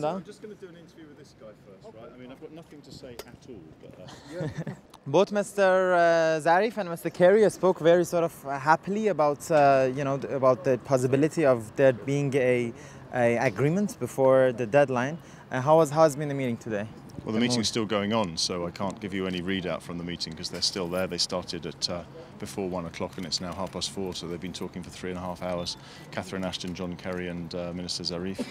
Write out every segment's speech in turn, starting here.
calm down? I'm just going to do an interview with this guy first, right? I mean, I've got nothing to say at all, but... Both Mr. Zarif and Mr. Kerry spoke very sort of happily about, you know, about the possibility of there being a agreement before the deadline. How has been the meeting today? Well, the meeting's still going on, so I can't give you any readout from the meeting because they're still there. They started at before 1 o'clock and it's now 4:30, so they've been talking for 3.5 hours. Catherine Ashton, John Kerry and Minister Zarif.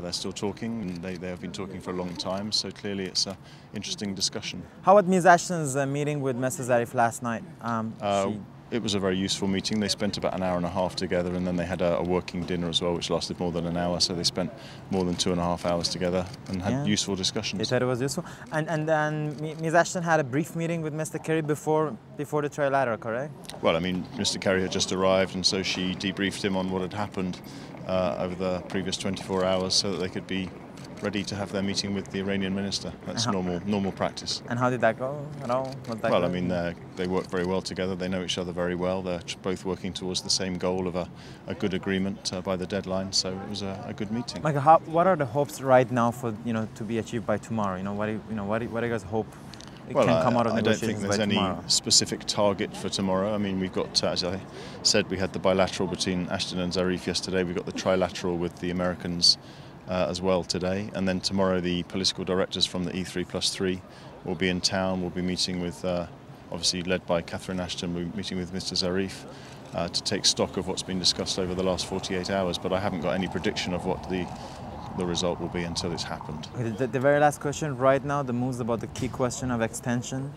They're still talking, and they have been talking for a long time, so clearly it's an interesting discussion. How about Ms. Ashton's meeting with Mr. Zarif last night? It was a very useful meeting. They spent about an hour and a half together, and then they had a working dinner as well, which lasted more than an hour, so they spent more than 2.5 hours together and had useful discussions. They thought it was useful. And then Ms. Ashton had a brief meeting with Mr. Kerry before the trilateral, correct? Well, I mean, Mr. Kerry had just arrived, and so she debriefed him on what had happened over the previous 24 hours so that they could be ready to have their meeting with the Iranian minister. That's normal practice. And how did that go? Well, I mean, they work very well together. They know each other very well. They're both working towards the same goal of a good agreement by the deadline. So it was a good meeting. Michael, what are the hopes right now for to be achieved by tomorrow? What do you guys hope? Well, I don't think there's any specific target for tomorrow. I mean, we've got, as I said, we had the bilateral between Ashton and Zarif yesterday. We've got the trilateral with the Americans as well today. And then tomorrow the political directors from the E3+3 will be in town. We'll be meeting with, obviously led by Catherine Ashton, we'll be meeting with Mr. Zarif to take stock of what's been discussed over the last 48 hours. But I haven't got any prediction of what the result will be until it's happened. Okay, the very last question right now, the moves about the key question of extension.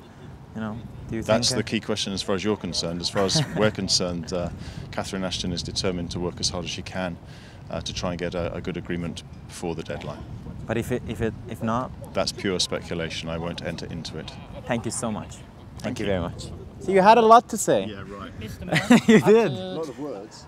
Do you That's think the key question as far as you're concerned. As far as we're concerned, Catherine Ashton is determined to work as hard as she can to try and get a good agreement before the deadline. But if not? That's pure speculation. I won't enter into it. Thank you so much. Thank you very much. So you had a lot to say. Yeah, right. You did. A lot of words.